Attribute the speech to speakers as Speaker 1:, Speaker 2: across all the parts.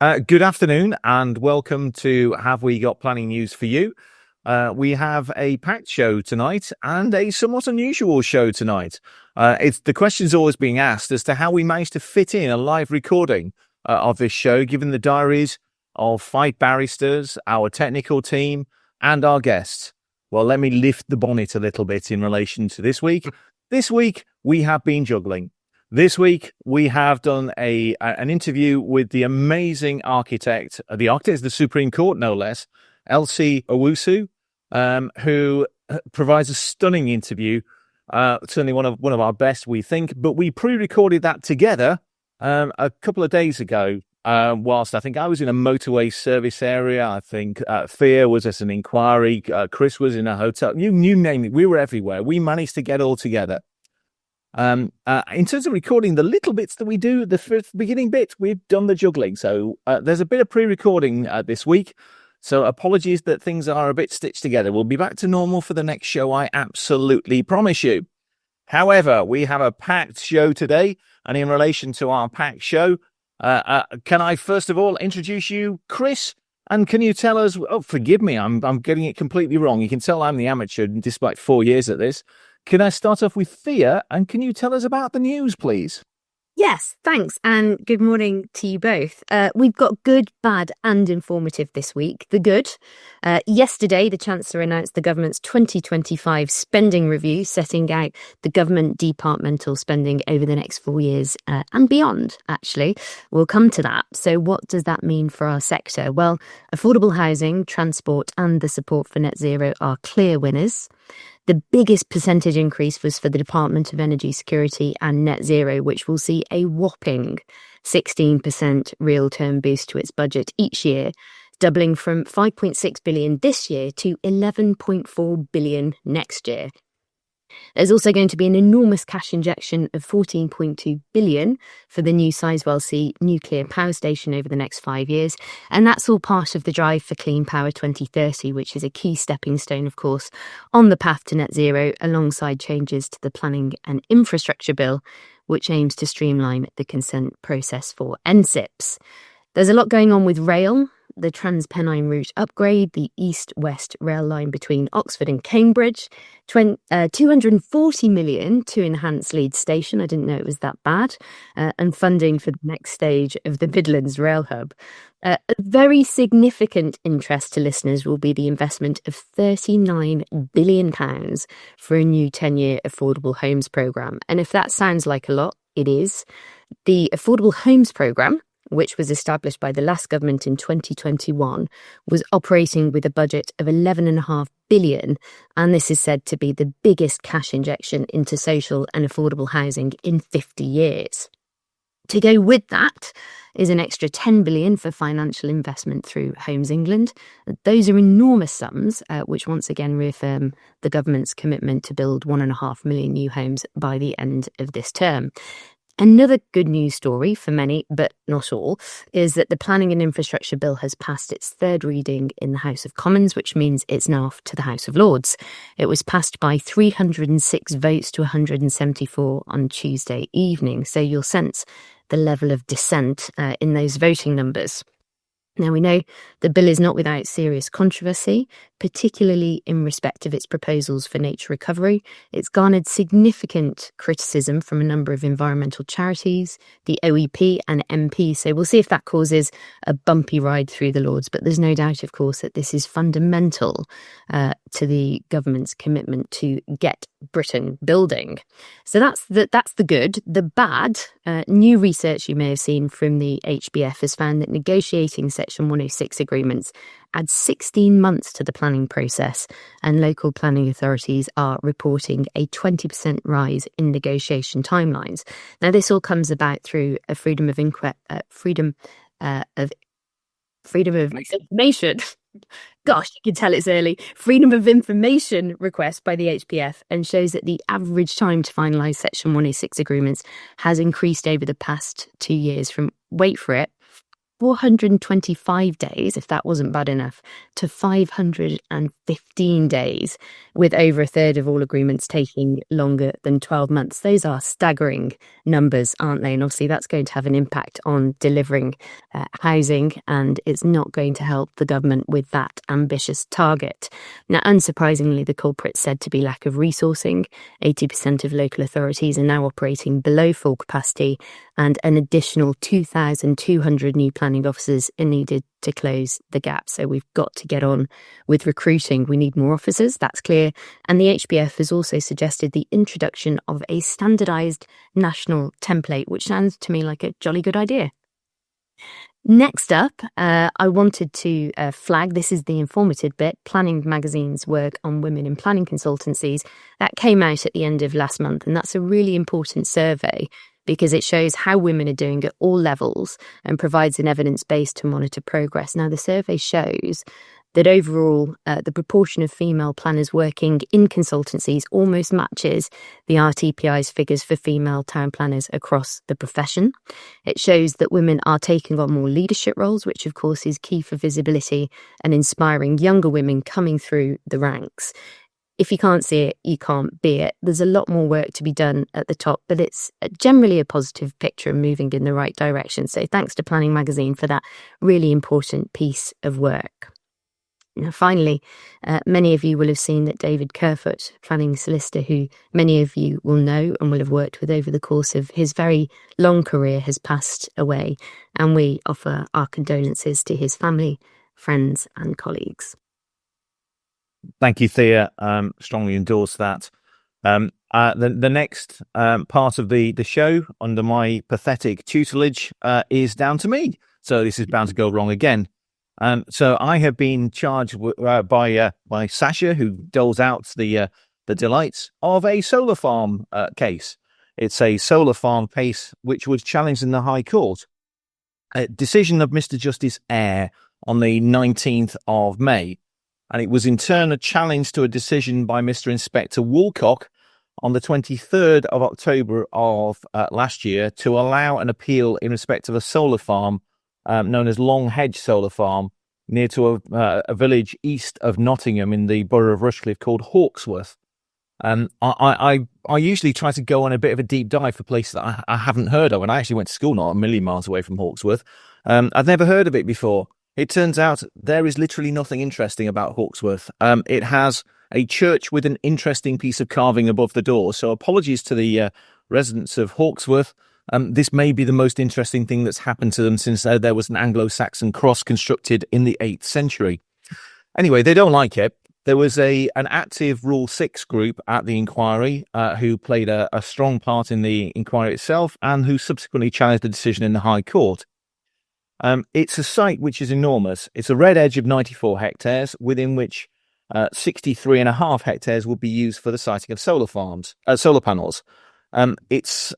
Speaker 1: Good afternoon and welcome to Have We Got Planning News for You. We have a packed show tonight and a somewhat unusual show tonight. The question's always being asked as to how we managed to fit in a live recording of this show, given the diaries of 5 barristers, our technical team, and our guests. Well, let me lift the bonnet a little bit in relation to this week. This week, we have been juggling. This week, we have done an interview with the amazing architect, the architect of the Supreme Court, no less, Elsie Owusu, who provides a stunning interview, certainly one of our best, we think. But we pre-recorded that together a couple of days ago, whilst I think I was in a motorway service area. I think Thea was at an inquiry. Chris was in a hotel. You name it. We were everywhere. We managed to get all together. In terms of recording the little bits that we do, the beginning bit, we've done the juggling. So there's a bit of pre-recording this week. So apologies that things are a bit stitched together. We'll be back to normal for the next show, I absolutely promise you. However, we have a packed show today. And in relation to our packed show, can I first of all introduce you, Chris? And can you tell us, forgive me, I'm getting it completely wrong. You can tell I'm the amateur despite 4 years at this. Can I start off with Thea, and can you tell us about the news, please?
Speaker 2: Yes, thanks, and good morning to you both. We've got good, bad and informative this week. The good, yesterday the Chancellor announced the government's 2025 spending review, setting out the government departmental spending over the next 4 years and beyond, actually. We'll come to that. So what does that mean for our sector? Well, affordable housing, transport and the support for net zero are clear winners. The biggest percentage increase was for the Department of Energy Security and Net Zero, which will see a whopping 16% real term boost to its budget each year, doubling from 5.6 billion this year to 11.4 billion next year. There's also going to be an enormous cash injection of 14.2 billion for the new Sizewell C nuclear power station over the next 5 years. And that's all part of the drive for Clean Power 2030, which is a key stepping stone, of course, on the path to net zero, alongside changes to the Planning and Infrastructure Bill, which aims to streamline the consent process for NSIPs. There's a lot going on with rail. The Transpennine route upgrade, the east-west rail line between Oxford and Cambridge, 240 million to enhance Leeds Station, I didn't know it was that bad, and funding for the next stage of the Midlands Rail Hub. A very significant interest to listeners will be the investment of £39 billion for a new 10-year affordable homes programme. And if that sounds like a lot, it is. The Affordable Homes Programme, which was established by the last government in 2021, was operating with a budget of £11.5 billion, and this is said to be the biggest cash injection into social and affordable housing in 50 years. To go with that is an extra £10 billion for financial investment through Homes England. Those are enormous sums, which once again reaffirm the government's commitment to build 1.5 million new homes by the end of this term. Another good news story for many, but not all, is that the Planning and Infrastructure Bill has passed its third reading in the House of Commons, which means it's now off to the House of Lords. It was passed by 306 votes to 174 on Tuesday evening, so you'll sense the level of dissent in those voting numbers. Now, we know the bill is not without serious controversy, particularly in respect of its proposals for nature recovery. It's garnered significant criticism from a number of environmental charities, the OEP and MP, so we'll see if that causes a bumpy ride through the Lords. But there's no doubt, of course, that this is fundamental to the government's commitment to get Britain building. So that's the good. The bad, new research you may have seen from the HBF has found that negotiating Section 106 agreements adds 16 months to the planning process, and local planning authorities are reporting a 20% rise in negotiation timelines. Now, this all comes about through a freedom of information. Gosh, you can tell it's early. Freedom of information request by the HBF, and shows that the average time to finalise Section 106 agreements has increased over the past 2 years from, wait for it, 425 days, if that wasn't bad enough, to 515 days, with over a third of all agreements taking longer than 12 months. Those are staggering numbers, aren't they? And obviously that's going to have an impact on delivering housing, and it's not going to help the government with that ambitious target. Now, unsurprisingly, the culprit's said to be lack of resourcing. 80% of local authorities are now operating below full capacity, and an additional 2,200 new planning officers are needed to close the gap. So we've got to get on with recruiting. We need more officers, that's clear. And the HBF has also suggested the introduction of a standardised national template, which sounds to me like a jolly good idea. Next up, I wanted to flag, this is the informative bit, Planning Magazine's work on women in planning consultancies. That came out at the end of last month, and that's a really important survey because it shows how women are doing at all levels and provides an evidence base to monitor progress. Now, the survey shows that overall, the proportion of female planners working in consultancies almost matches the RTPI's figures for female town planners across the profession. It shows that women are taking on more leadership roles, which of course is key for visibility and inspiring younger women coming through the ranks. If you can't see it, you can't be it. There's a lot more work to be done at the top, but it's generally a positive picture and moving in the right direction. So thanks to Planning Magazine for that really important piece of work. Now, finally, many of you will have seen that David Kerfoot, planning solicitor, who many of you will know and will have worked with over the course of his very long career, has passed away, and we offer our condolences to his family, friends and colleagues.
Speaker 1: Thank you, Thea. Strongly endorse that. The next part of the show under my pathetic tutelage is down to me. So this is bound to go wrong again. So I have been charged by Sasha, who doles out the delights of a solar farm case. It's a solar farm case which was challenged in the High Court. A decision of Mr. Justice Eyre on the 19th of May. And it was in turn a challenge to a decision by Mr. Inspector Woolcock on the 23rd of October of last year to allow an appeal in respect of a solar farm known as Longhedge Solar Farm near to a village east of Nottingham in the borough of Rushcliffe called Hawksworth. I usually try to go on a bit of a deep dive for places that I haven't heard of, and I actually went to school not a million miles away from Hawksworth. I've never heard of it before. It turns out there is literally nothing interesting about Hawksworth. It has a church with an interesting piece of carving above the door, so apologies to the residents of Hawksworth. This may be the most interesting thing that's happened to them since there was an Anglo-Saxon cross constructed in the 8th century. Anyway, they don't like it. There was an active Rule 6 group at the inquiry who played a strong part in the inquiry itself and who subsequently challenged the decision in the High Court. It's a site which is enormous. It's a red edge of 94 hectares, within which 63.5 hectares will be used for the siting of solar panels. It's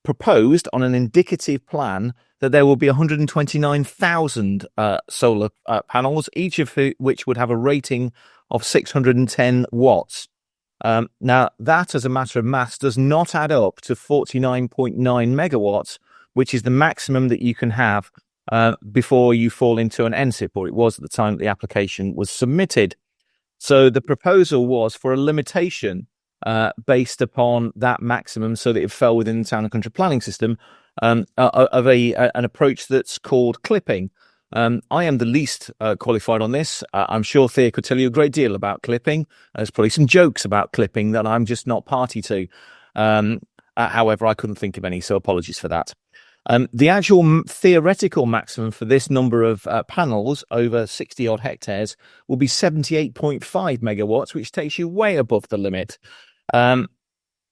Speaker 1: proposed on an indicative plan that there will be 129,000 solar panels, each of which would have a rating of 610 watts. Now, that, as a matter of maths, does not add up to 49.9 megawatts, which is the maximum that you can have before you fall into an NSIP, or it was at the time that the application was submitted. So the proposal was for a limitation based upon that maximum so that it fell within the town and country planning system of an approach that's called clipping. I am the least qualified on this. I'm sure Thea could tell you a great deal about clipping. There's probably some jokes about clipping that I'm just not party to. However, I couldn't think of any, so apologies for that. The actual theoretical maximum for this number of panels over 60 odd hectares will be 78.5 megawatts, which takes you way above the limit.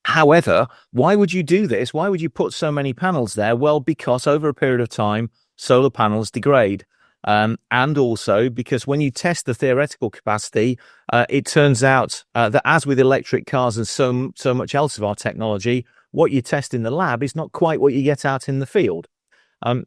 Speaker 1: However, why would you do this? Why would you put so many panels there? Well, because over a period of time, solar panels degrade. And also because when you test the theoretical capacity, it turns out that as with electric cars and so much else of our technology, what you test in the lab is not quite what you get out in the field.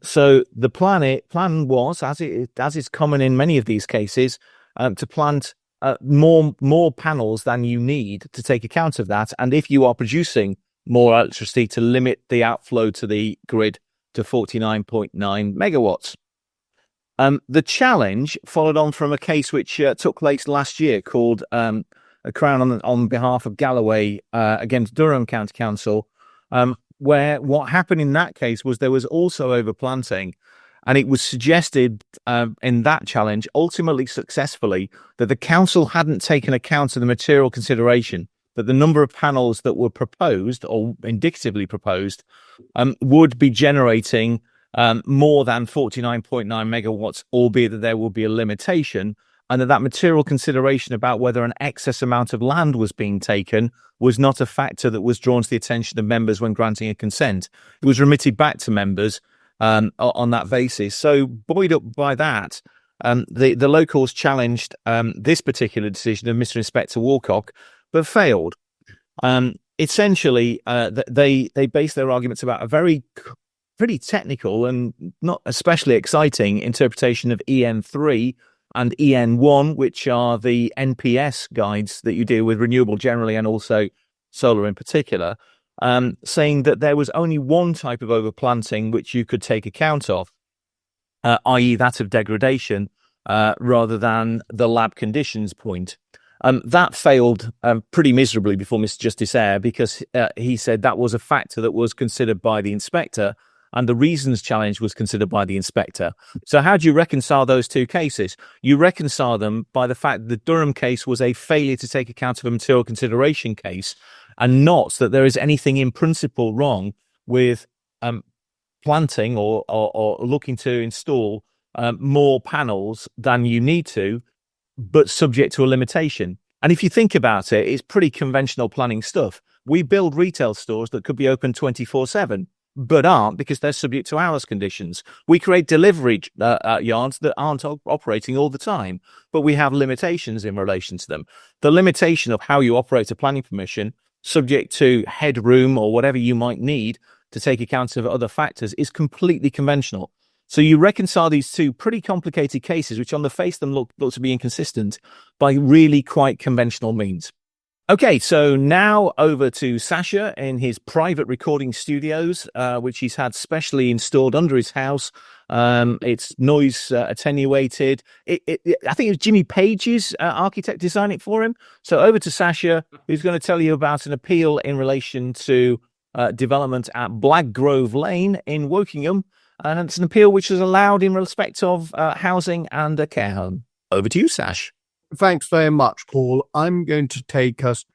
Speaker 1: So the plan was, as is common in many of these cases, to plant more panels than you need to take account of that. And if you are producing more electricity, to limit the outflow to the grid to 49.9 megawatts. The challenge followed on from a case which took place last year called a Crown on behalf of Galloway against Durham County Council, where what happened in that case was there was also overplanting, and it was suggested in that challenge, ultimately successfully, that the council hadn't taken account of the material consideration, that the number of panels that were proposed or indicatively proposed would be generating more than 49.9 megawatts, albeit that there will be a limitation, and that material consideration about whether an excess amount of land was being taken was not a factor that was drawn to the attention of members when granting a consent. It was remitted back to members on that basis. So, buoyed up by that, the locals challenged this particular decision of Mr. Inspector Walcock, but failed. Essentially, they based their arguments about a pretty technical and not especially exciting interpretation of EN3 and EN1, which are the NPS guides that you deal with renewable generally and also solar in particular, saying that there was only one type of overplanting which you could take account of, i.e. that of degradation, rather than the lab conditions point. That failed pretty miserably before Mr. Justice Eyre, because he said that was a factor that was considered by the inspector, and the reasons challenge was considered by the inspector. So how do you reconcile those two cases? You reconcile them by the fact that the Durham case was a failure to take account of a material consideration case, and not that there is anything in principle wrong with planting or looking to install more panels than you need to, but subject to a limitation. And if you think about it, it's pretty conventional planning stuff. We build retail stores that could be open 24/7. But aren't, because they're subject to hours conditions. We create delivery yards that aren't operating all the time, but we have limitations in relation to them. The limitation of how you operate a planning permission, subject to headroom or whatever you might need to take account of other factors, is completely conventional. So you reconcile these two pretty complicated cases, which on the face of them look to be inconsistent, by really quite conventional means. Okay, so now over to Sasha in his private recording studios, which he's had specially installed under his house. It's noise attenuated. I think it was Jimmy Page's architect designed it for him. So over to Sasha, who's going to tell you about an appeal in relation to development at Blackgrove Lane in Wokingham. And it's an appeal which is allowed in respect of housing and a care home. Over to you, Sash.
Speaker 3: Thanks very much, Paul. I'm going to take us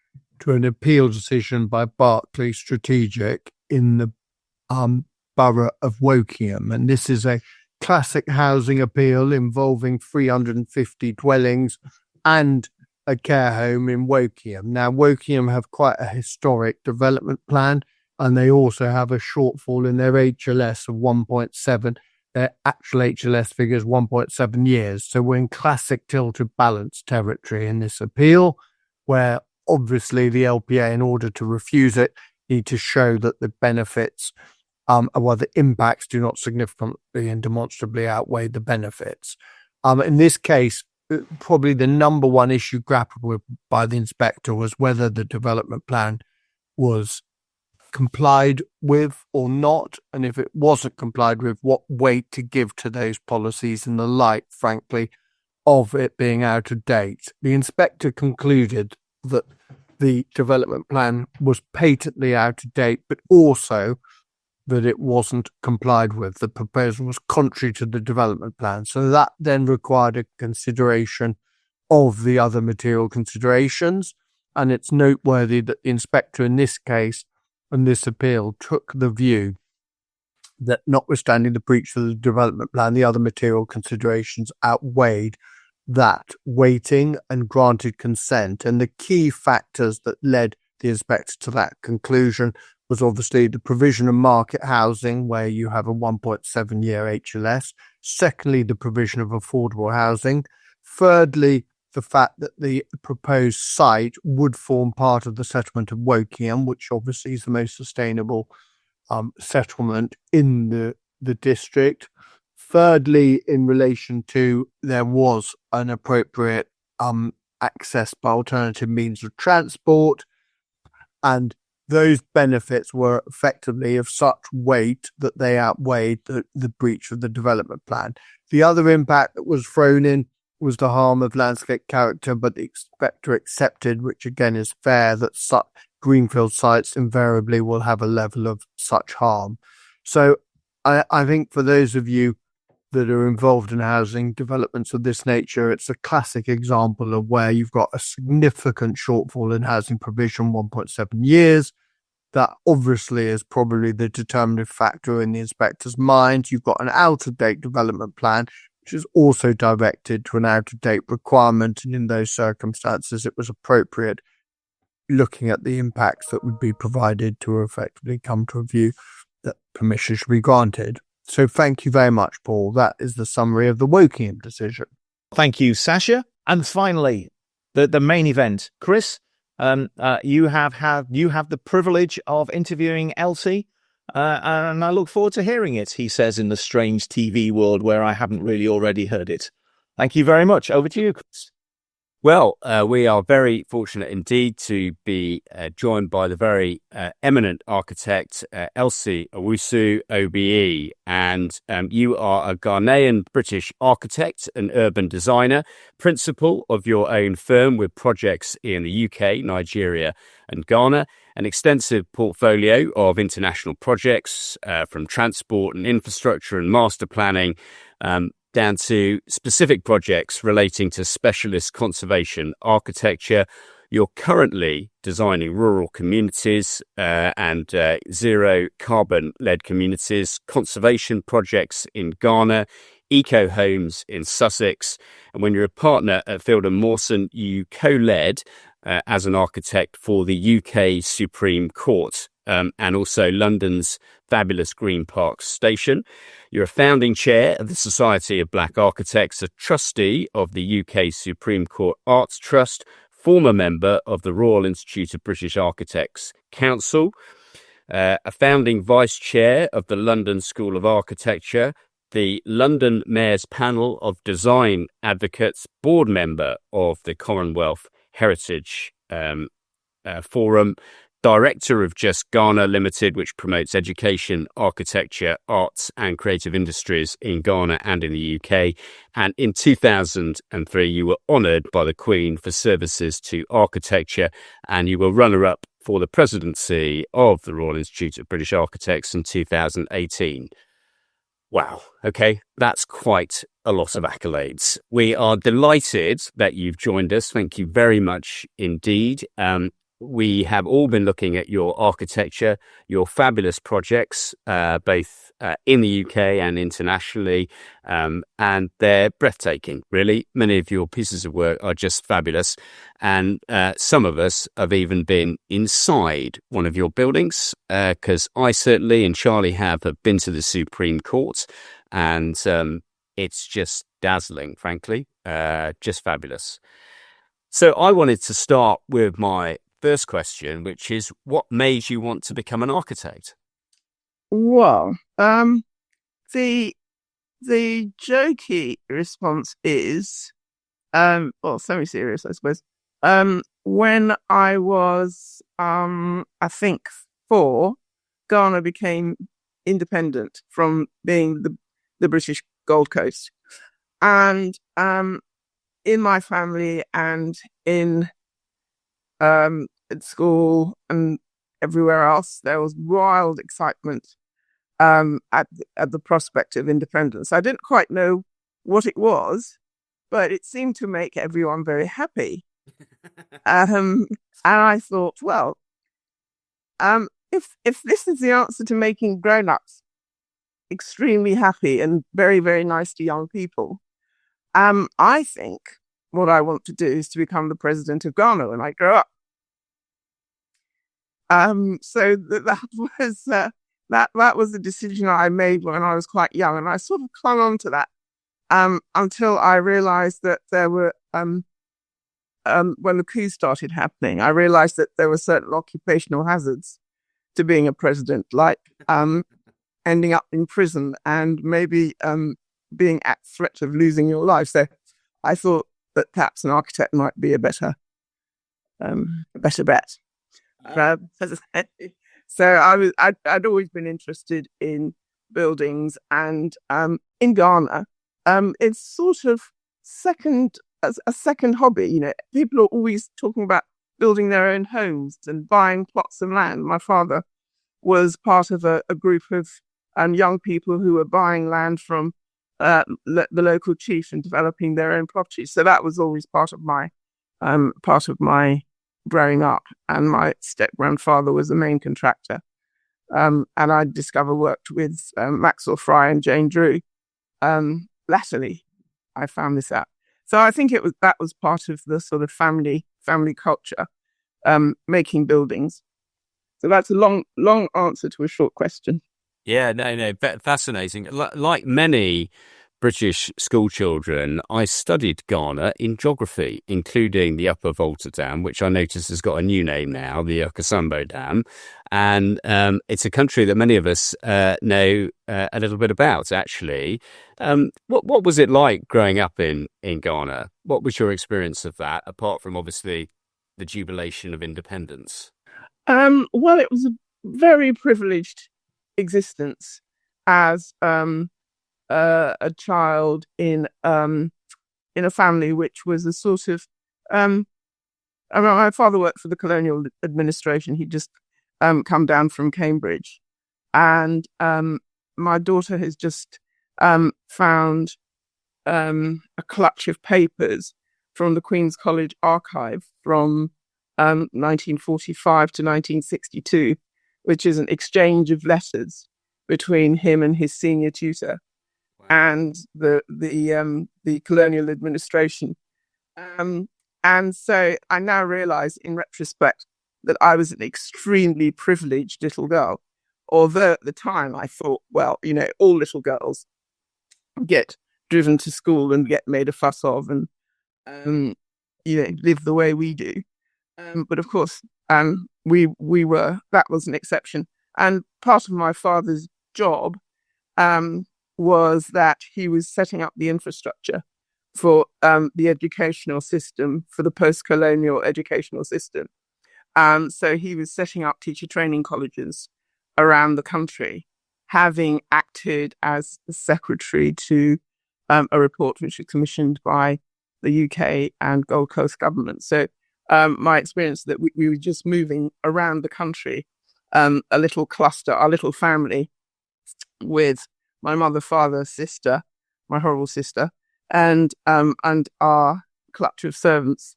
Speaker 3: to an appeal decision by Berkeley Strategic in the borough of Wokingham. And this is a classic housing appeal involving 350 dwellings and a care home in Wokingham. Now, Wokingham have quite a historic development plan, and they also have a shortfall in their HLS of 1.7. Their actual HLS figure is 1.7 years. So we're in classic tilted balance territory in this appeal, where obviously the LPA, in order to refuse it, need to show that the benefits, the impacts do not significantly and demonstrably outweigh the benefits. In this case, probably the number one issue grappled with by the inspector was whether the development plan was complied with or not, and if it wasn't complied with, what weight to give to those policies in the light, frankly, of it being out of date. The inspector concluded that the development plan was patently out of date, but also that it wasn't complied with. The proposal was contrary to the development plan. So that then required a consideration of the other material considerations, and it's noteworthy that the inspector in this case and this appeal took the view that notwithstanding the breach of the development plan, the other material considerations outweighed that weighting and granted consent. And the key factors that led the inspector to that conclusion was obviously the provision of market housing, where you have a 1.7 year HLS. Secondly, the provision of affordable housing. Thirdly, the fact that the proposed site would form part of the settlement of Wokingham, which obviously is the most sustainable settlement in the district. Thirdly, in relation to there was an appropriate access by alternative means of transport. And those benefits were effectively of such weight that they outweighed the breach of the development plan. The other impact that was thrown in was the harm of landscape character, but the inspector accepted, which again is fair, that such greenfield sites invariably will have a level of such harm. So I think for those of you that are involved in housing developments of this nature, it's a classic example of where you've got a significant shortfall in housing provision, 1.7 years. That obviously is probably the determinative factor in the inspector's mind. You've got an out-of-date development plan, which is also directed to an out-of-date requirement. And in those circumstances, it was appropriate, looking at the impacts that would be provided, to effectively come to a view that permission should be granted. So thank you very much, Paul. That is the summary of the Wokingham decision.
Speaker 1: Thank you, Sasha. And finally, the main event. Chris, you have the privilege of interviewing Elsie, and I look forward to hearing it, he says in the strange TV world where I haven't really already heard it. Thank you very much. Over to you, Chris.
Speaker 4: Well, we are very fortunate indeed to be joined by the very eminent architect, Elsie Owusu OBE. And you are a Ghanaian British architect and urban designer, principal of your own firm with projects in the UK, Nigeria and Ghana, an extensive portfolio of international projects from transport and infrastructure and master planning, down to specific projects relating to specialist conservation architecture. You're currently designing rural communities and zero carbon-led communities, conservation projects in Ghana, eco homes in Sussex. And when you're a partner at Field & Mawson, you co-led as an architect for the UK Supreme Court and also London's fabulous Green Park Station. You're a founding chair of the Society of Black Architects, a trustee of the UK Supreme Court Arts Trust, former member of the Royal Institute of British Architects Council, a founding vice chair of the London School of Architecture, the London Mayor's Panel of Design Advocates, board member of the Commonwealth Heritage Forum, director of Just Ghana Limited, which promotes education, architecture, arts and creative industries in Ghana and in the UK. And in 2003, you were honoured by the Queen for services to architecture, and you were runner-up for the presidency of the Royal Institute of British Architects in 2018. Wow. Okay. That's quite a lot of accolades. We are delighted that you've joined us. Thank you very much indeed. We have all been looking at your architecture, your fabulous projects, both in the UK and internationally, and they're breathtaking, really. Many of your pieces of work are just fabulous. And some of us have even been inside one of your buildings, because I certainly, and Charlie have been to the Supreme Court, and it's just dazzling, frankly, just fabulous. So I wanted to start with my first question, which is, what made you want to become an architect?
Speaker 5: Well, the jokey response is, semi-serious, I suppose. When I was, I think 4, Ghana became independent from being the British Gold Coast, and in my family and in at school and everywhere else, there was wild excitement at the prospect of independence. I didn't quite know what it was, but it seemed to make everyone very happy. And I thought, well, if this is the answer to making grown-ups extremely happy and very, very nice to young people, I think what I want to do is to become the president of Ghana when I grow up. So that was the decision I made when I was quite young, and I sort of clung on to that until I realized that there were when the coup started happening, I realized that there were certain occupational hazards to being a president, like ending up in prison and maybe being at threat of losing your life. So I thought that perhaps an architect might be a better bet. So I'd always been interested in buildings, and in Ghana, it's sort of a second hobby. You know, people are always talking about building their own homes and buying plots of land. My father was part of a group of young people who were buying land from the local chief and developing their own properties. So that was always part of my growing up. And my step grandfather was the main contractor. And I worked with Maxwell Fry and Jane Drew. Latterly, I found this out. So I think that was part of the sort of family culture, making buildings. So that's a long answer to a short question.
Speaker 4: Yeah, no, fascinating. Like many British school children, I studied Ghana in geography, including the Upper Volta Dam, which I notice has got a new name now, the Okasambo Dam. And it's a country that many of us know a little bit about, actually. What was it like growing up in Ghana? What was your experience of that, apart from obviously the jubilation of independence?
Speaker 5: Well, it was a very privileged existence as a child in a family which was a sort of my father worked for the colonial administration. He just come down from Cambridge, and my daughter has just found a clutch of papers from the Queen's College archive from 1945 to 1962, which is an exchange of letters between him and his senior tutor and the colonial administration. And so I now realize in retrospect that I was an extremely privileged little girl. Although at the time I thought, well, you know, all little girls get driven to school and get made a fuss of and, live the way we do. But of course, that was an exception. And part of my father's job was that he was setting up the infrastructure for the educational system, for the post-colonial educational system. So he was setting up teacher training colleges around the country, having acted as the secretary to a report which was commissioned by the UK and Gold Coast government. So my experience that we were just moving around the country, a little cluster, our little family, with my mother, father, sister, my horrible sister, and our clutch of servants.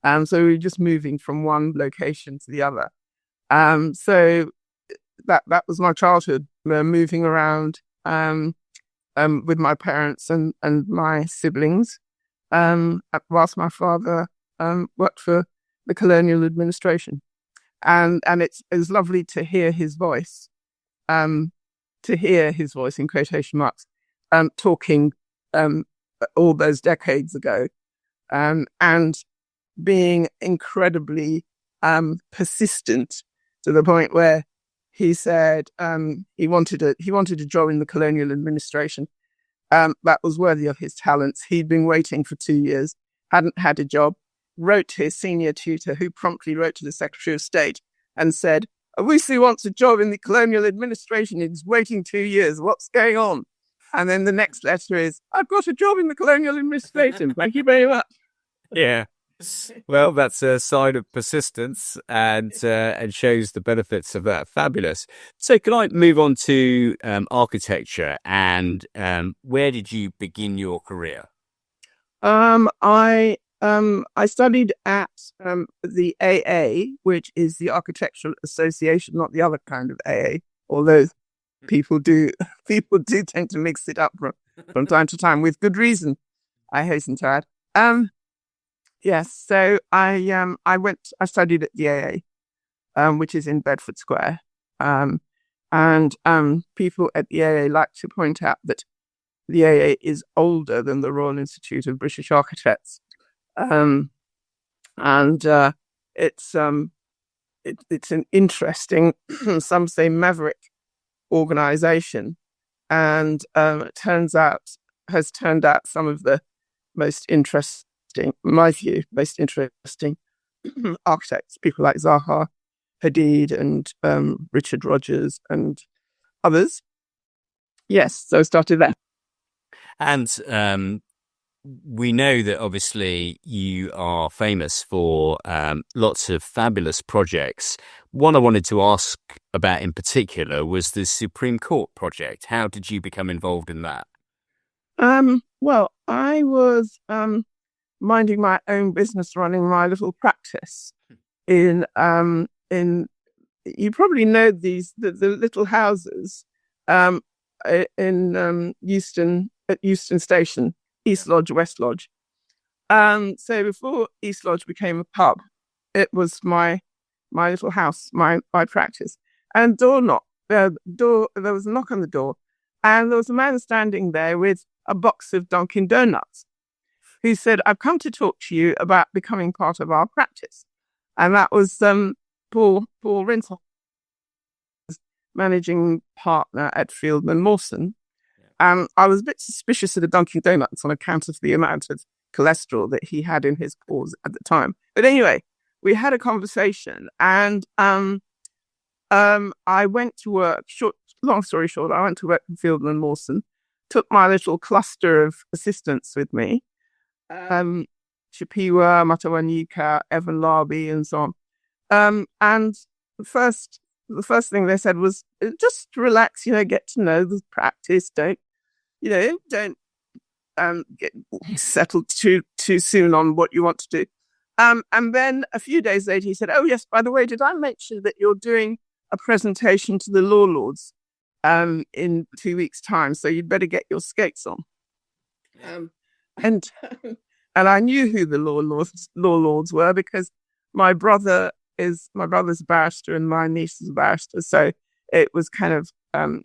Speaker 5: So we were just moving from one location to the other. So that was my childhood, moving around with my parents and my siblings, whilst my father worked for the colonial administration. And it was lovely to hear his voice, in quotation marks, talking all those decades ago, and being incredibly persistent to the point where he said he wanted a job in the colonial administration that was worthy of his talents. He'd been waiting for 2 years, hadn't had a job, wrote to his senior tutor, who promptly wrote to the Secretary of State and said, "Owusu wants a job in the colonial administration. He's waiting 2 years. What's going on?" And then the next letter is, "I've got a job in the colonial administration. Thank you very much."
Speaker 4: Yeah. Well, that's a sign of persistence and shows the benefits of that. Fabulous. So can I move on to architecture, and where did you begin your career?
Speaker 5: I studied at the AA, which is the Architectural Association, not the other kind of AA, although people do tend to mix it up from time to time with good reason, I hasten to add. Yes, so I studied at the AA, which is in Bedford Square, and people at the AA like to point out that the AA is older than the Royal Institute of British Architects, and it's an interesting, some say maverick organization, and it has turned out some of the most interesting, in my view, most interesting architects, people like Zaha Hadid and Richard Rogers and others. Yes, so I started there.
Speaker 4: And we know that obviously you are famous for lots of fabulous projects. One I wanted to ask about in particular was the Supreme Court project. How did you become involved in that?
Speaker 5: Well, I was minding my own business, running my little practice in you probably know the little houses in Euston Station, East Lodge, West Lodge. So before East Lodge became a pub, it was my little house, my practice. And there was a knock on the door, and there was a man standing there with a box of Dunkin' Donuts, who said, "I've come to talk to you about becoming part of our practice." And that was Paul Rinsel, managing partner at Fieldman Mawson. I was a bit suspicious of the Dunkin' Donuts on account of the amount of cholesterol that he had in his pores at the time. But anyway, we had a conversation, and I went to work. Long story short, I went to work for Fieldman Mawson, took my little cluster of assistants with me, Chapiwa, Matawanyika, Evan Larby, and so on. And the first thing they said was, just relax, get to know the practice. Don't get settled too soon on what you want to do. And then a few days later, he said, "Oh yes, by the way, did I mention that you're doing a presentation to the Law Lords in 2 weeks' time? So you'd better get your skates on." And I knew who the Law Lords were, because my brother's a barrister and my niece is a barrister. So it was kind of, well,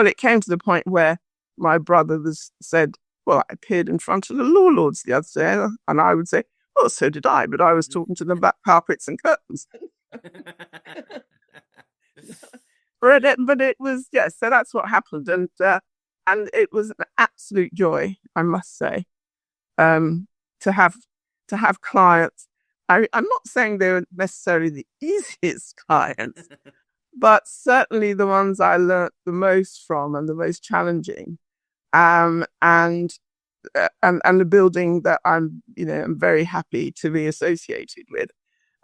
Speaker 5: it came to the point where my brother said, "Well, I appeared in front of the Law Lords the other day," and I would say, "Well, so did I, but I was talking to them about carpets and curtains." But it was, yes, so that's what happened. And it was an absolute joy, I must say, to have clients. I'm not saying they were necessarily the easiest clients, but certainly the ones I learnt the most from and the most challenging. And the building that I'm very happy to be associated with.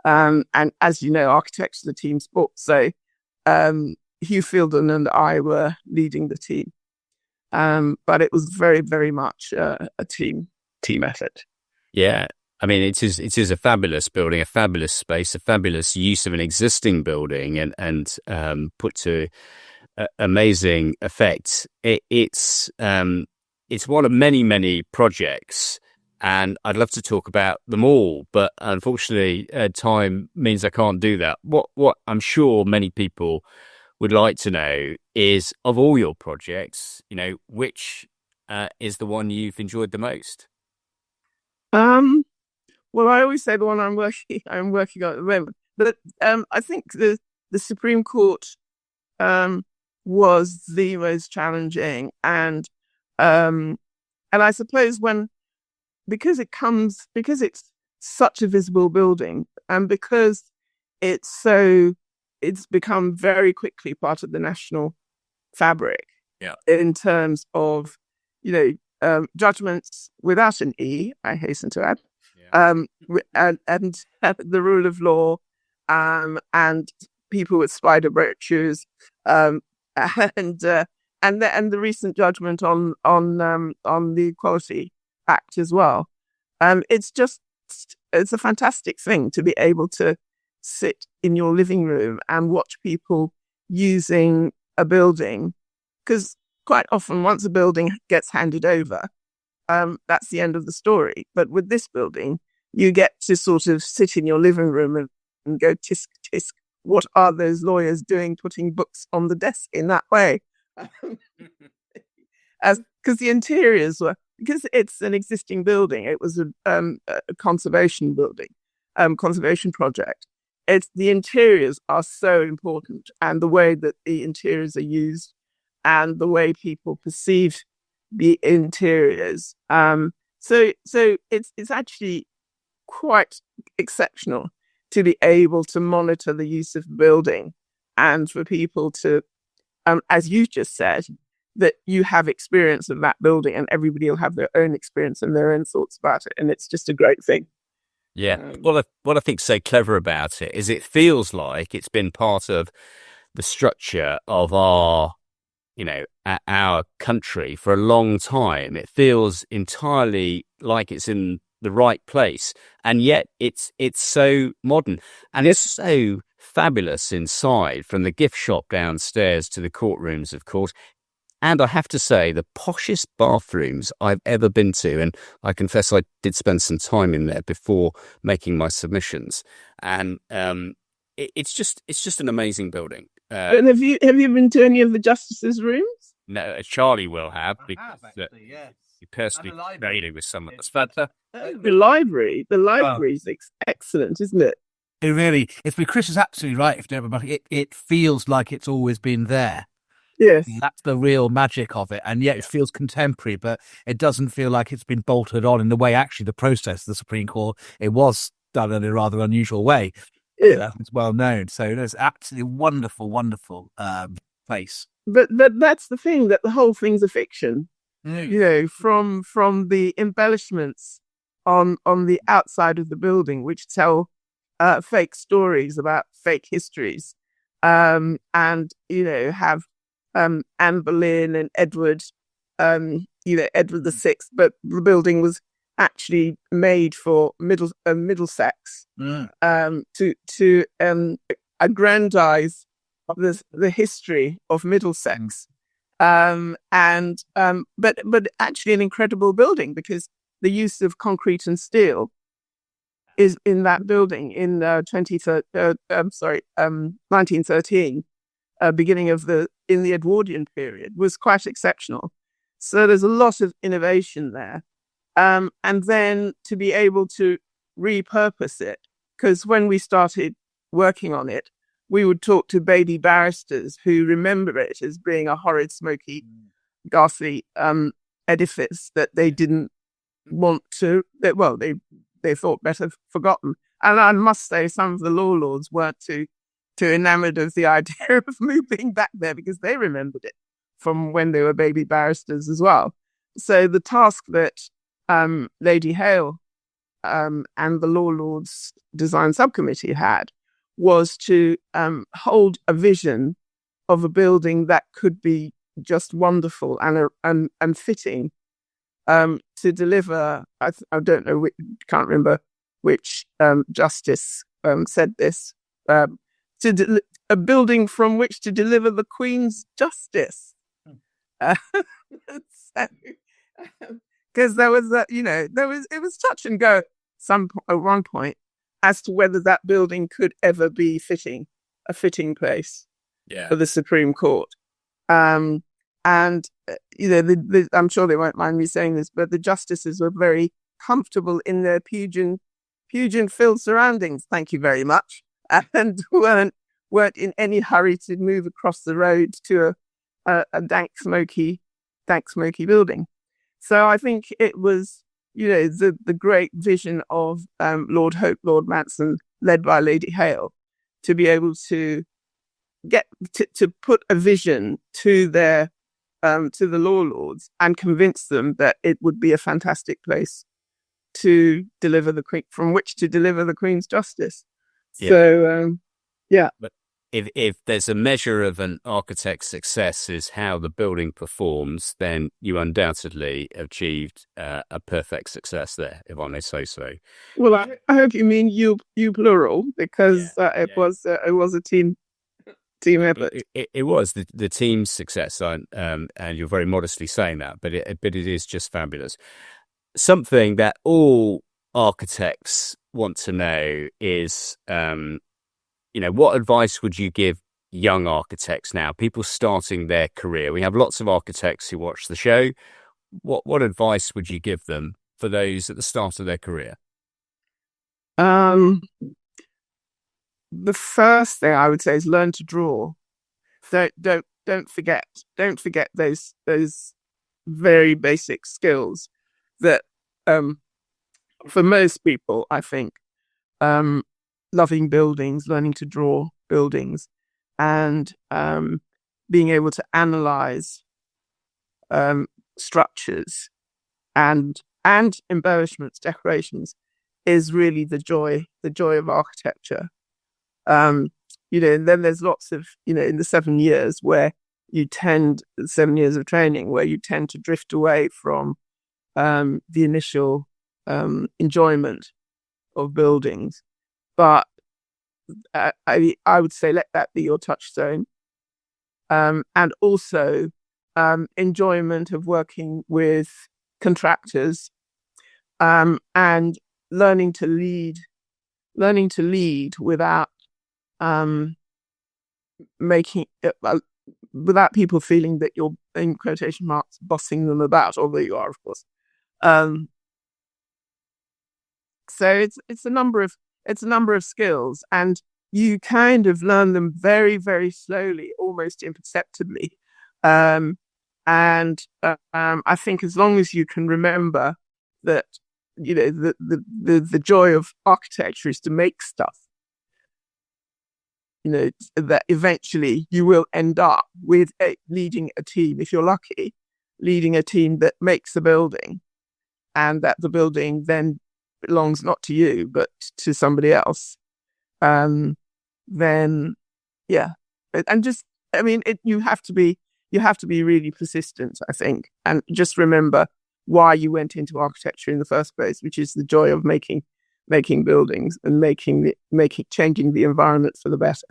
Speaker 5: And as you know, architects are the team sport. So Hugh Fielden and I were leading the team. But it was very, very much a team effort.
Speaker 4: Yeah. I mean, it is a fabulous building, a fabulous space, a fabulous use of an existing building and put to amazing effect. It's one of many, many projects, and I'd love to talk about them all, but unfortunately, time means I can't do that. What I'm sure many people would like to know is, of all your projects, which is the one you've enjoyed the most?
Speaker 5: Well, I always say the one I'm working on at the moment, but I think the Supreme Court was the most challenging, and I suppose because it's such a visible building, and because it's become very quickly part of the national fabric.
Speaker 4: Yeah. In
Speaker 5: terms of judgments without an E, I hasten to add. And the rule of law, and people with spider virtues, and the recent judgment on the Equality Act as well. It's a fantastic thing to be able to sit in your living room and watch people using a building, because quite often once a building gets handed over, that's the end of the story. But with this building, you get to sort of sit in your living room and go, tisk, tisk, what are those lawyers doing putting books on the desk in that way? Because the interiors were, because it's an existing building, it was a conservation building, conservation project. The interiors are so important, and the way that the interiors are used and the way people perceive the interiors. So it's actually quite exceptional to be able to monitor the use of the building, and for people to, as you just said, that you have experience of that building, and everybody will have their own experience and their own thoughts about it, and it's just a great thing.
Speaker 4: Yeah. What I think's so clever about it is it feels like it's been part of the structure of our country for a long time. It feels entirely like it's in the right place, and yet it's so modern, and it's so fabulous inside, from the gift shop downstairs to the courtrooms, of course. And I have to say, the poshest bathrooms I've ever been to, and I confess I did spend some time in there before making my submissions, and it's just an amazing building.
Speaker 5: And have you been to any of the justices' rooms?
Speaker 4: No, Charlie will have, because he personally dealing with some of the fantastic.
Speaker 5: The library is excellent, isn't it?
Speaker 6: It really, Chris is absolutely right. If everybody, it feels like it's always been there.
Speaker 5: Yes,
Speaker 6: That's the real magic of it, and yet it feels contemporary, but it doesn't feel like it's been bolted on in the way actually the process of the Supreme Court, it was done in a rather unusual way.
Speaker 5: yeah.
Speaker 6: It's well known, so it's absolutely wonderful place.
Speaker 5: But that's the thing, that the whole thing's a fiction. From the embellishments on the outside of the building, which tell fake stories about fake histories, and have Anne Boleyn and Edward the Sixth, but the building was actually made for Middlesex, to aggrandize the history of Middlesex, but actually an incredible building, because the use of concrete and steel is in that building in 1913, beginning of in the Edwardian period, was quite exceptional. So there's a lot of innovation there. And then to be able to repurpose it, because when we started working on it, we would talk to baby barristers who remember it as being a horrid, smoky, ghastly edifice that they didn't want to, they thought better forgotten. And I must say, some of the law lords weren't too enamored of the idea of moving back there, because they remembered it from when they were baby barristers as well. So the task that Lady Hale and the Law Lords Design Subcommittee had was to hold a vision of a building that could be just wonderful and fitting to deliver. I don't know, can't remember which justice said this. A building from which to deliver the Queen's justice. Because there was it was touch and go at one point as to whether that building could ever be a fitting place for the Supreme Court. And I'm sure they won't mind me saying this, but the justices were very comfortable in their Pugin-filled surroundings. Thank you very much. And weren't in any hurry to move across the road to a dank, smoky building. So I think it was, the great vision of Lord Hope, Lord Manson, led by Lady Hale, to be able to get to put a vision to their to the law lords and convince them that it would be a fantastic place to deliver from which to deliver the Queen's justice.
Speaker 4: Yeah.
Speaker 5: So,
Speaker 4: But if there's a measure of an architect's success is how the building performs, then you undoubtedly achieved a perfect success there, if I may say so.
Speaker 5: Well, I hope you mean you plural, because it was a team effort.
Speaker 4: It was the team's success, and you're very modestly saying that, but it is just fabulous. Something that all architects want to know is, what advice would you give young architects now, people starting their career? We have lots of architects who watch the show. What advice would you give them for those at the start of their career?
Speaker 5: The first thing I would say is learn to draw. Don't forget those very basic skills that for most people, I think, loving buildings, learning to draw buildings, and being able to analyze structures and embellishments, decorations, is really the joy of architecture. And then there's lots of, in the 7 years where 7 years of training, where you tend to drift away from the initial enjoyment of buildings. But I would say let that be your touchstone. And also enjoyment of working with contractors, and learning to lead without without people feeling that you're, in quotation marks, bossing them about, although you are, of course. So it's a number of skills, and you kind of learn them very, very slowly, almost imperceptibly. And I think as long as you can remember that, the joy of architecture is to make stuff, that eventually you will end up with leading a team, if you're lucky, leading a team that makes a building, and that the building then belongs not to you, but to somebody else. Then, yeah. And just, you have to be really persistent, I think, and just remember why you went into architecture in the first place, which is the joy of making buildings and changing the environment for the better.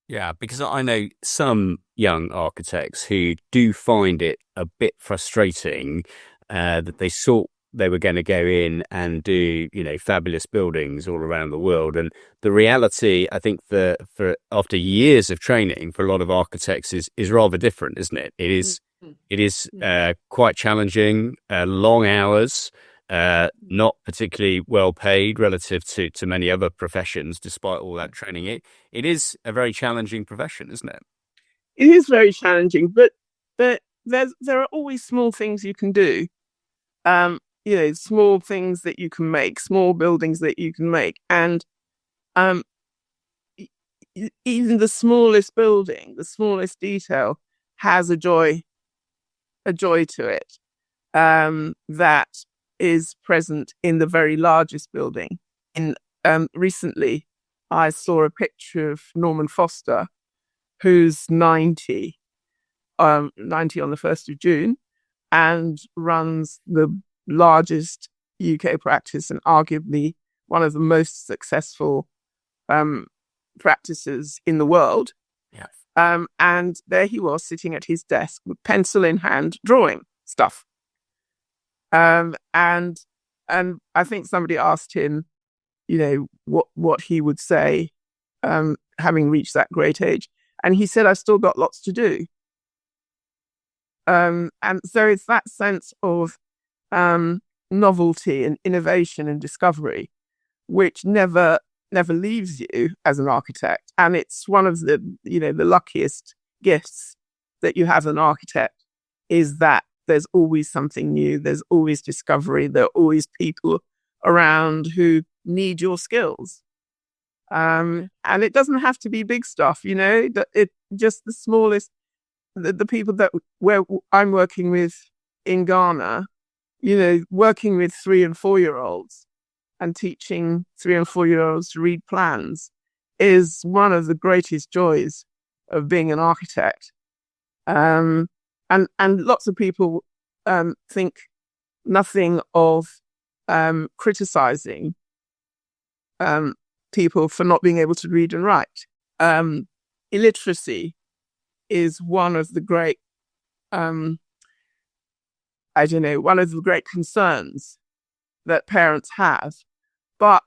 Speaker 4: Yeah, because I know some young architects who do find it a bit frustrating that they thought they were going to go in and do, fabulous buildings all around the world. And the reality, I think, for after years of training for a lot of architects is rather different, isn't it? It is quite challenging, long hours, not particularly well paid relative to many other professions, despite all that training. It is a very challenging profession, isn't it?
Speaker 5: It is very challenging, but there are always small things you can do. Small things that you can make, small buildings that you can make, and even the smallest building, the smallest detail, has a joy to it that is present in the very largest building. And recently, I saw a picture of Norman Foster, who's 90 on the 1st of June, and runs the largest UK practice and arguably one of the most successful practices in the world.
Speaker 4: Yeah.
Speaker 5: And there he was sitting at his desk with pencil in hand, drawing stuff. And I think somebody asked him, what he would say, having reached that great age. And he said, "I've still got lots to do." And so it's that sense of novelty and innovation and discovery, which never leaves you as an architect. And it's one of the luckiest gifts that you have as an architect, is that there's always something new, there's always discovery, there are always people around who need your skills. And it doesn't have to be big stuff, it just the smallest, the people where I'm working with in Ghana, working with 3 and 4 year olds and teaching 3 and 4 year olds to read plans is one of the greatest joys of being an architect. And lots of people think nothing of criticizing people for not being able to read and write. Illiteracy is one of the great, one of the great concerns that parents have. But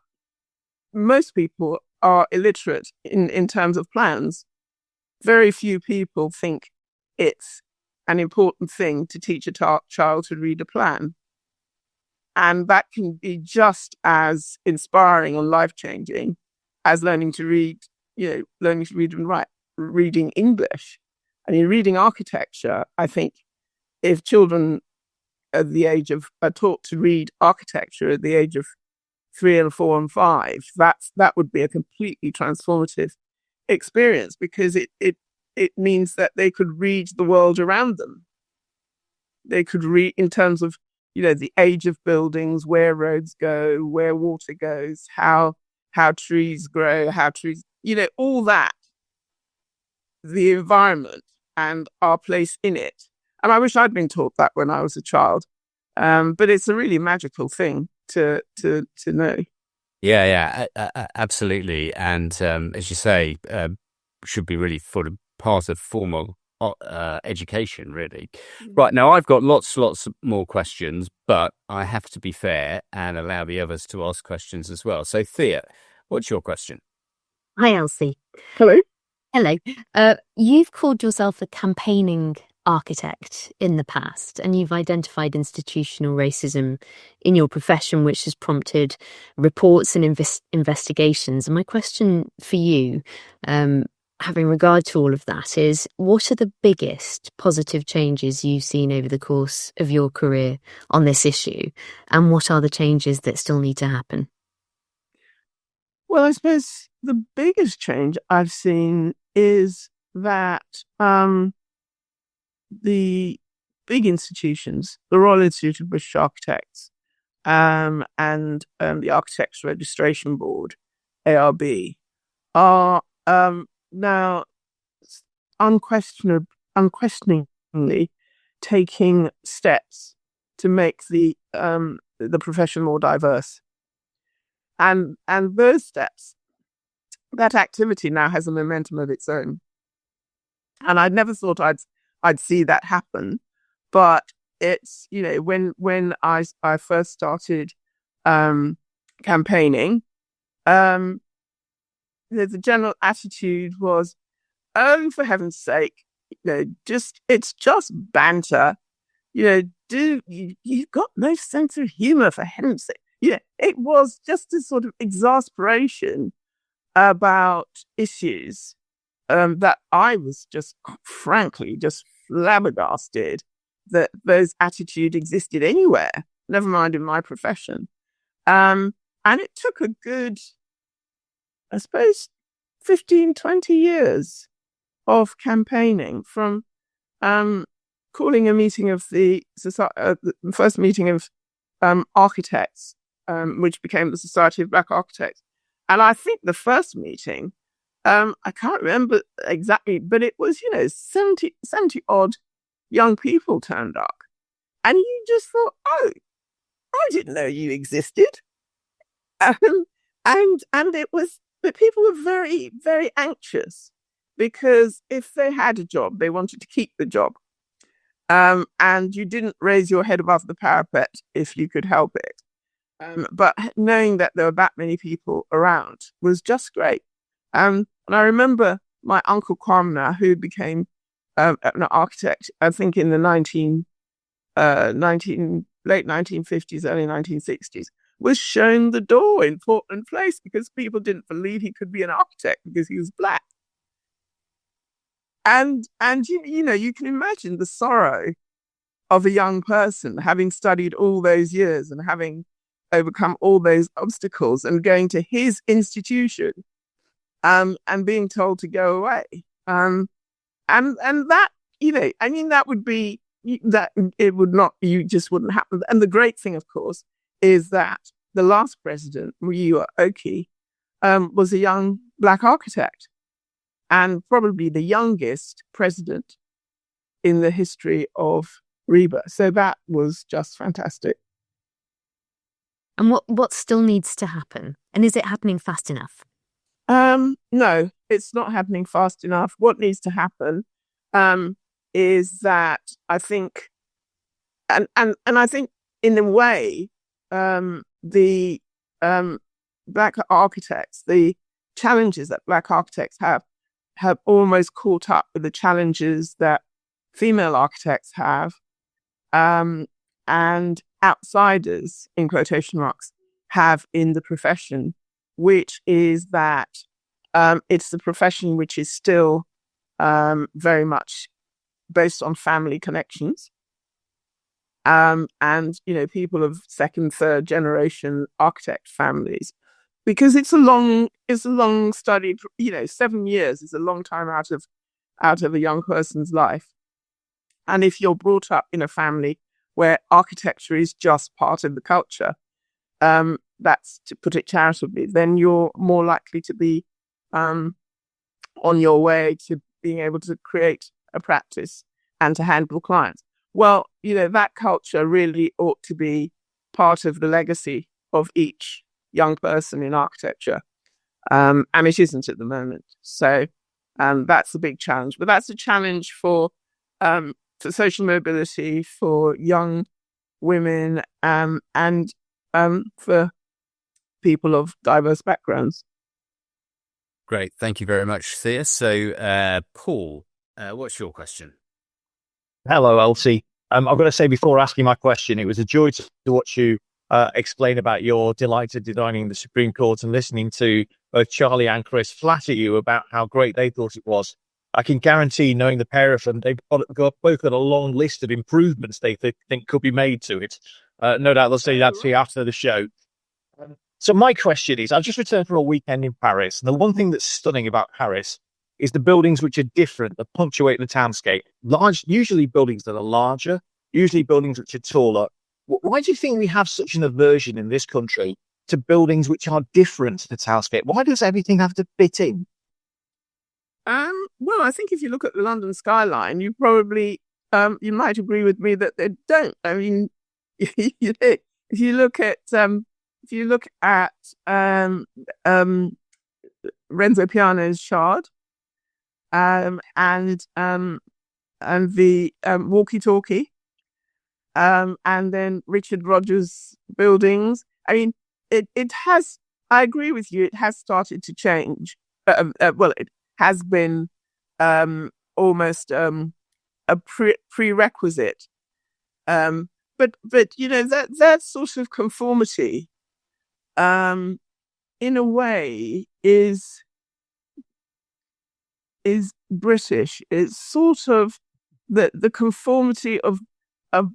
Speaker 5: most people are illiterate in terms of plans. Very few people think it's an important thing to teach a child to read a plan. And that can be just as inspiring and life-changing as learning to read and write, reading English. Reading architecture, I think if children at the age of are taught to read architecture at the age of 3 and 4 and 5, that would be a completely transformative experience, because it means that they could read the world around them. They could read in terms of, the age of buildings, where roads go, where water goes, how trees grow, all that, the environment and our place in it. And I wish I'd been taught that when I was a child. But it's a really magical thing to know.
Speaker 4: Yeah, absolutely. And as you say, should be really sort of part of formal education, really. Right, now I've got lots more questions, but I have to be fair and allow the others to ask questions as well. So Thea, what's your question?
Speaker 2: Hi, Elsie.
Speaker 5: Hello.
Speaker 2: Hello. You've called yourself a campaigning architect in the past, and you've identified institutional racism in your profession, which has prompted reports and investigations. And my question for you, having regard to all of that, is what are the biggest positive changes you've seen over the course of your career on this issue, and what are the changes that still need to happen?
Speaker 5: Well, I suppose the biggest change I've seen is that the big institutions, the Royal Institute of British Architects, and the Architects Registration Board, ARB, are now unquestioningly taking steps to make the profession more diverse. And those steps, that activity now has a momentum of its own. And I'd never thought I'd see that happen, but it's, when I first started campaigning, the general attitude was, oh, for heaven's sake, it's just banter. You've got no sense of humour, for heaven's sake. It was just a sort of exasperation about issues that I was just, frankly, just flabbergasted that those attitudes existed anywhere, never mind in my profession. And it took a good, I suppose, 15, 20 years of campaigning, from calling a meeting of the first meeting of architects, which became the Society of Black Architects. And I think the first meeting, I can't remember exactly, but it was, 70 odd young people turned up. And you just thought, oh, I didn't know you existed. And it was, but people were very, very anxious, because if they had a job, they wanted to keep the job. And you didn't raise your head above the parapet if you could help it. But knowing that there were that many people around was just great. And I remember my uncle Kwamna, who became an architect, I think in the late 1950s, early 1960s, was shown the door in Portland Place because people didn't believe he could be an architect because he was black. And you can imagine the sorrow of a young person having studied all those years and having overcome all those obstacles and going to his institution and being told to go away. And that, that would be, that it would not, you just wouldn't happen. And the great thing, of course, is that the last president, Royal Academician, was a young black architect, and probably the youngest president in the history of RIBA. So that was just fantastic.
Speaker 2: And what still needs to happen? And is it happening fast enough?
Speaker 5: No, it's not happening fast enough. What needs to happen is that I think, and I think in a way, the black architects, the challenges that black architects have almost caught up with the challenges that female architects have, and outsiders, in quotation marks, have in the profession, which is that it's the profession which is still very much based on family connections. and people of second, third generation architect families, because it's a long studied. 7 years is a long time out of a young person's life, and if you're brought up in a family where architecture is just part of the culture, that's, to put it charitably, then you're more likely to be on your way to being able to create a practice and to handle clients. Well, that culture really ought to be part of the legacy of each young person in architecture. And it isn't at the moment. So that's a big challenge. But that's a challenge for social mobility, for young women, and for people of diverse backgrounds.
Speaker 4: Great. Thank you very much, Thea. So, Paul, what's your question?
Speaker 7: Hello, Elsie. I've got to say, before asking my question, it was a joy to watch you explain about your delight at designing the Supreme Court and listening to both Charlie and Chris flatter you about how great they thought it was. I can guarantee, knowing the pair of them, they've both got a long list of improvements they think could be made to it. No doubt they'll say that to you after the show. So my question is, I've just returned from a weekend in Paris, and the one thing that's stunning about Paris is the buildings which are different, that punctuate the townscape. Usually buildings that are larger, usually buildings which are taller. Why do you think we have such an aversion in this country to buildings which are different to the townscape? Why does everything have to fit in?
Speaker 5: Well, I think if you look at the London skyline, you probably you might agree with me that they don't. I mean, if you look at Renzo Piano's Shard, and the walkie-talkie, and then Richard Rogers' buildings. I mean, it has. I agree with you. It has started to change. Well, it has been almost a prerequisite. But that sort of conformity, in a way, is British. It's sort of the conformity of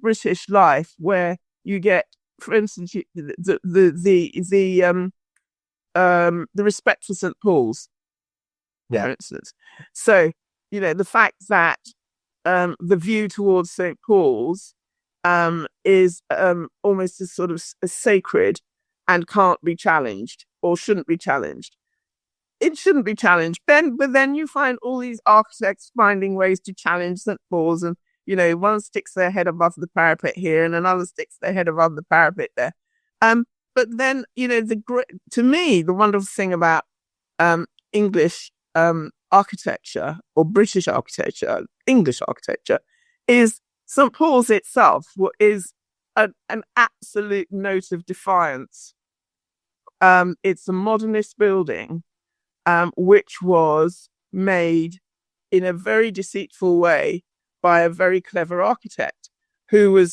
Speaker 5: British life, where you get, for instance, the respect for St. Paul's, for instance. So the fact that the view towards St. Paul's is almost as sort of sacred and can't be challenged, or shouldn't be challenged. It shouldn't be challenged. But then you find all these architects finding ways to challenge St. Paul's, and one sticks their head above the parapet here, and another sticks their head above the parapet there. But then to me, the wonderful thing about English architecture, or British architecture, English architecture, is St. Paul's itself is an absolute note of defiance. It's a modernist building, which was made in a very deceitful way by a very clever architect who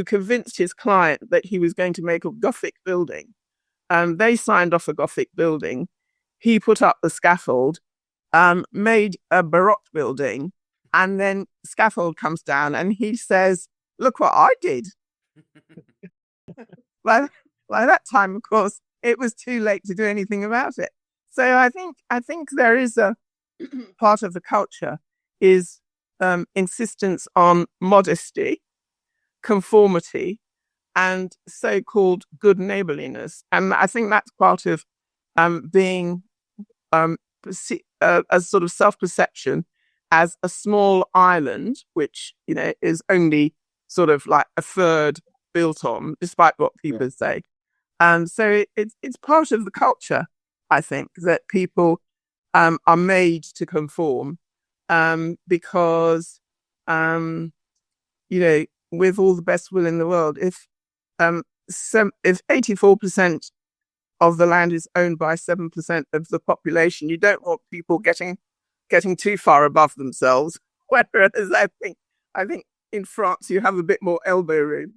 Speaker 5: convinced his client that he was going to make a Gothic building. They signed off a Gothic building. He put up the scaffold, made a Baroque building, and then scaffold comes down and he says, "Look what I did." By that time, of course, it was too late to do anything about it. So I think there is a part of the culture is insistence on modesty, conformity, and so-called good neighborliness. And I think that's part of being a sort of self-perception as a small island, which is only sort of like a third built on, despite what people say. So it's part of the culture, I think, that people are made to conform, because with all the best will in the world, if 84% of the land is owned by 7% of the population, you don't want people getting too far above themselves. Whereas I think in France you have a bit more elbow room.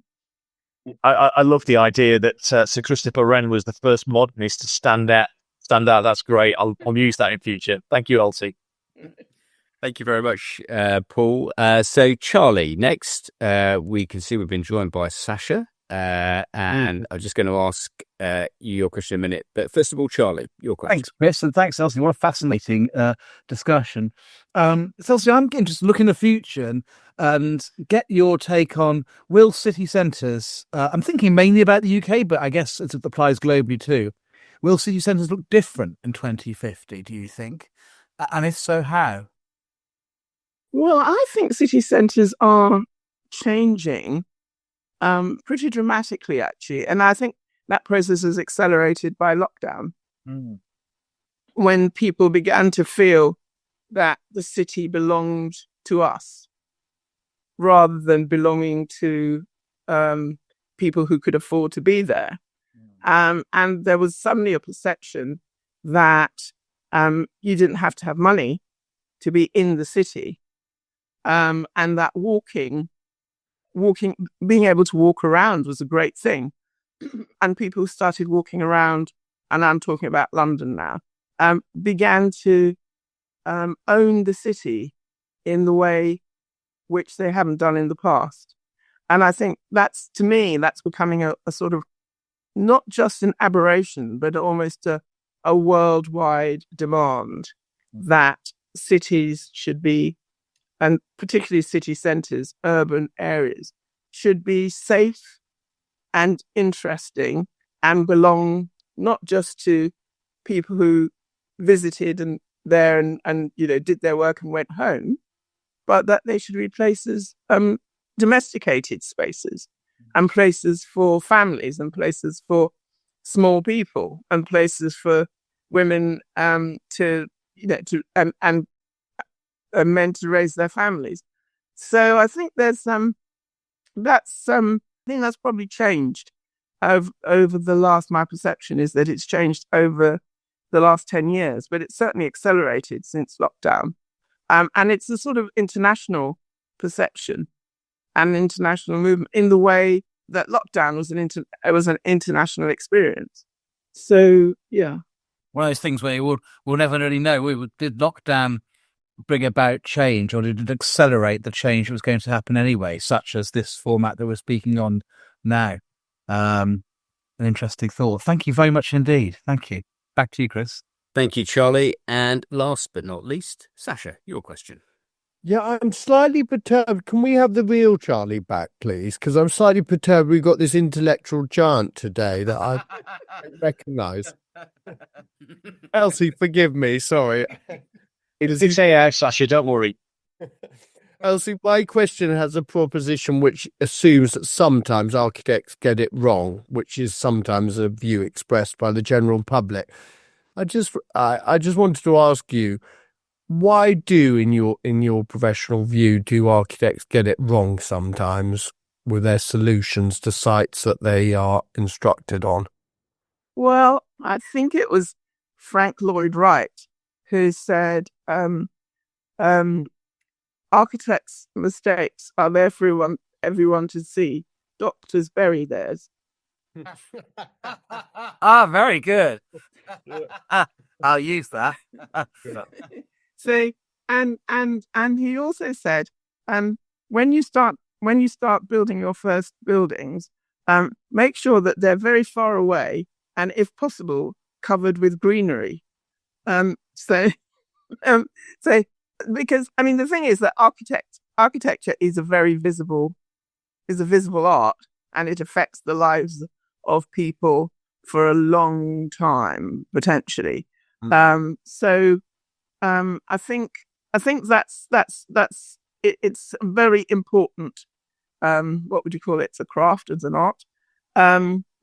Speaker 7: I love the idea that Sir Christopher Wren was the first modernist to stand out. That's great. I'll use that in future. Thank you, Elsie.
Speaker 4: Thank you very much, Paul. So, Charlie, next, we can see we've been joined by Sasha, and I'm just going to ask you your question in a minute. But first of all, Charlie, your question.
Speaker 6: Thanks, Chris, and thanks, Elsie. What a fascinating discussion. So, Elsie, I'm interested to look in the future and get your take on, will city centres, I'm thinking mainly about the UK, but I guess it applies globally too. Will city centres look different in 2050, do you think? And if so, how?
Speaker 5: Well, I think city centres are changing pretty dramatically, actually. And I think that process is accelerated by lockdown. When people began to feel that the city belonged to us rather than belonging to people who could afford to be there. And there was suddenly a perception that you didn't have to have money to be in the city. And that being able to walk around was a great thing. And people started walking around, and I'm talking about London now, began to own the city in the way which they haven't done in the past. And I think that's becoming a sort of not just an aberration, but almost a worldwide demand that cities should be, and particularly city centres, urban areas, should be safe and interesting and belong not just to people who visited and did their work and went home, but that they should be places, domesticated spaces, and places for families, and places for small people, and places for women and men to raise their families. So I think there's that's probably changed over the last. My perception is that it's changed over the last 10 years, but it's certainly accelerated since lockdown. And it's a sort of international perception and international movement in the way that lockdown was an international experience. So yeah,
Speaker 6: One of those things where we'll never really know. Did lockdown bring about change, or did it accelerate the change that was going to happen anyway, such as this format that we're speaking on now? An interesting thought. Thank you very much indeed. Thank you. Back to you, Chris.
Speaker 4: Thank you, Charlie. And last but not least, Sasha, your question.
Speaker 3: Yeah, I'm slightly perturbed. Can we have the real Charlie back, please? Because I'm slightly perturbed. We've got this intellectual giant today that I don't recognise. Elsie, forgive me. Sorry.
Speaker 7: It'll say out, Sasha, don't worry.
Speaker 3: Elsie, my question has a proposition which assumes that sometimes architects get it wrong, which is sometimes a view expressed by the general public. I just wanted to ask you, why in your professional view, do architects get it wrong sometimes with their solutions to sites that they are instructed on?
Speaker 5: well, I think it was Frank Lloyd Wright who said, architects' mistakes are there for everyone to see. Doctors bury theirs.
Speaker 6: Very good. I'll use that.
Speaker 5: So, and he also said, when you start building your first buildings, make sure that they're very far away and, if possible, covered with greenery. So because the thing is that architecture is a visible art, and it affects the lives of people for a long time potentially. So I think that's it, it's very important. What would you call it? It's a craft, it's an art,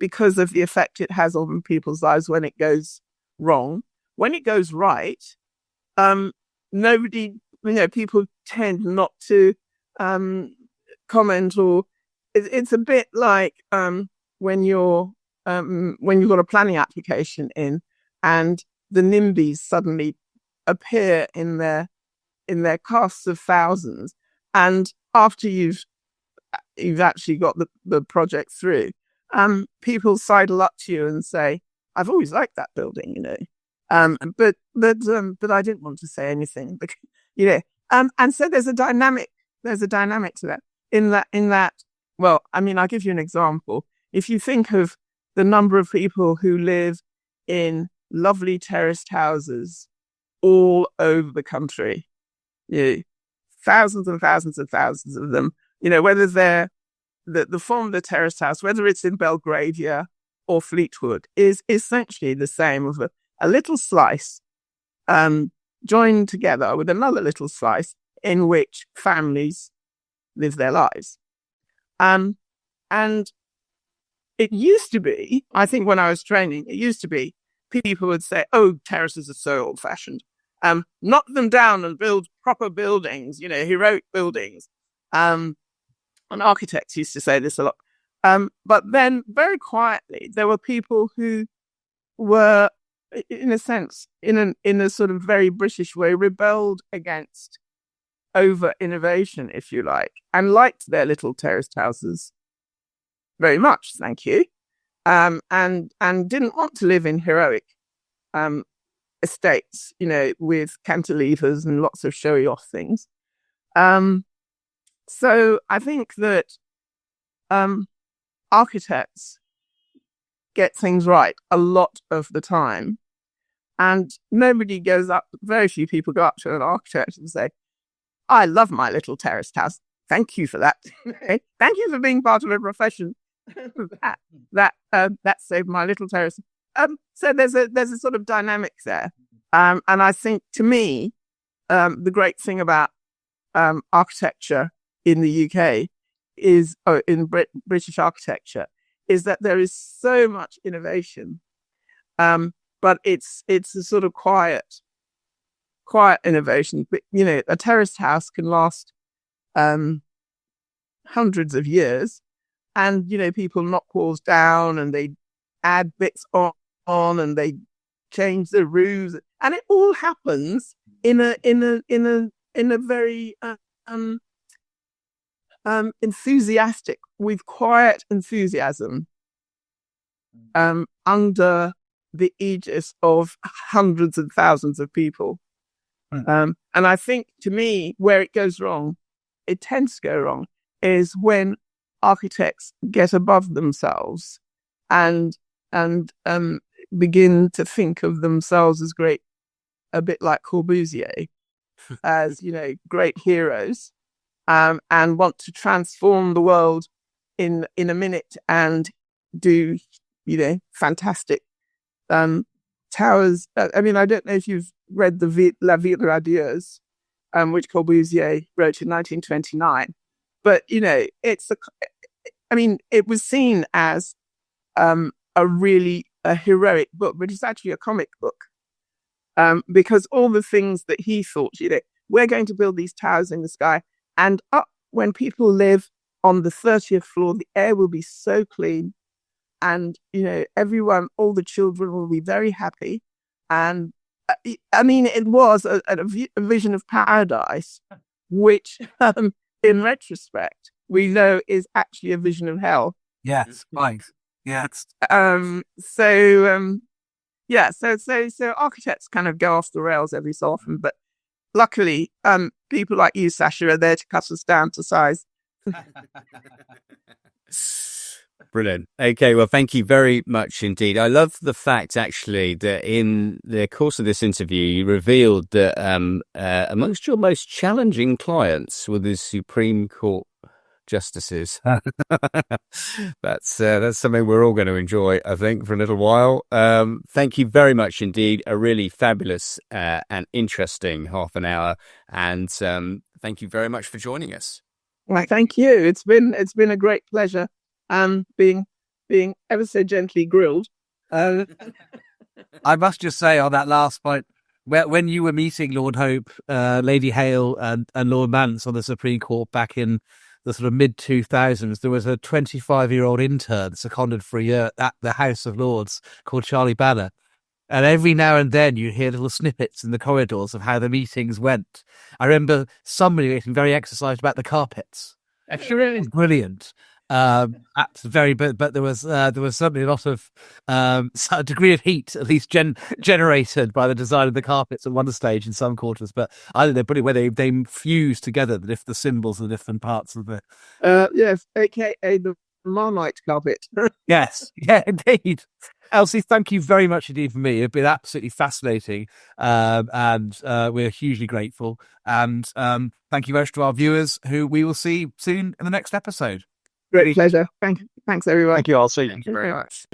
Speaker 5: because of the effect it has on people's lives when it goes wrong. When it goes right, people tend not to comment, or it's a bit like when you've got a planning application in, and the NIMBYs suddenly appear in their casts of thousands, and after you've actually got the project through, people sidle up to you and say, "I've always liked that building, but I didn't want to say anything because And so there's a dynamic to that. In that, well, I mean, I'll give you an example. If you think of the number of people who live in lovely terraced houses all over the country, thousands and thousands and thousands of them, whether they're the form of the terraced house, whether it's in Belgravia or Fleetwood, is essentially the same of a little slice joined together with another little slice in which families live their lives. And it used to be, I think when I was training, it used to be people would say, oh, terraces are so old-fashioned. Knock them down and build proper buildings, heroic buildings. And architects used to say this a lot. But then very quietly, there were people who were, in a sense, in a sort of very British way, rebelled against over innovation, if you like, and liked their little terraced houses very much, thank you, and didn't want to live in heroic estates, with cantilevers and lots of showy off things. So I think that architects get things right a lot of the time, and very few people go up to an architect and say, I love my little terraced house. Thank you for that. Thank you for being part of a profession that saved my little terrace. So there's a sort of dynamic there. And I think, to me, the great thing about architecture in the UK is, British architecture, is that there is so much innovation, but it's a sort of quiet innovation. But, a terraced house can last hundreds of years, and people knock walls down and they add bits on and they change the roofs, and it all happens in a very enthusiastic, with quiet enthusiasm, under the aegis of hundreds and thousands of people. And I think, to me, where it goes wrong, it tends to go wrong, is when architects get above themselves and begin to think of themselves as great, a bit like Corbusier, as great heroes, and want to transform the world in a minute and do fantastic towers. I mean, I don't know if you've read the La Ville Radieuse, which Corbusier wrote in 1929, but it was seen as a heroic book, but it's actually a comic book, because all the things that he thought, we're going to build these towers in the sky, and up when people live on the 30th floor, the air will be so clean, and everyone, all the children will be very happy. And it was a vision of paradise, which in retrospect we know is actually a vision of hell.
Speaker 6: Yes, right. Yes.
Speaker 5: So architects kind of go off the rails every so often, but luckily people like you, Sasha, are there to cut us down to size.
Speaker 4: Brilliant. Okay, well, thank you very much indeed. I love the fact, actually, that in the course of this interview, you revealed that amongst your most challenging clients were the Supreme Court justices. That's something we're all going to enjoy, I think, for a little while. Thank you very much indeed. A really fabulous and interesting half an hour. And thank you very much for joining us.
Speaker 5: Well, thank you. It's been a great pleasure. Being ever so gently grilled.
Speaker 6: I must just say on that last point, when you were meeting Lord Hope, Lady Hale, and Lord Mance on the Supreme Court back in the sort of mid-2000s, there was a 25-year-old intern seconded for a year at the House of Lords called Charlie Banner. And every now and then you hear little snippets in the corridors of how the meetings went. I remember somebody getting very exercised about the carpets. It was brilliant. At the very, but there was certainly a lot of a degree of heat, at least generated by the design of the carpets at one stage in some quarters. But I don't know, but where they fuse together the symbols of the different parts of the.
Speaker 5: Yes, aka the Marmite carpet.
Speaker 6: Yes, yeah, indeed. Elsie, thank you very much indeed for me. It's been absolutely fascinating, and we're hugely grateful. And thank you very much to our viewers, who we will see soon in the next episode.
Speaker 5: Great pleasure. Thanks everyone.
Speaker 7: Thank you, Elsie.
Speaker 5: Thank you very much.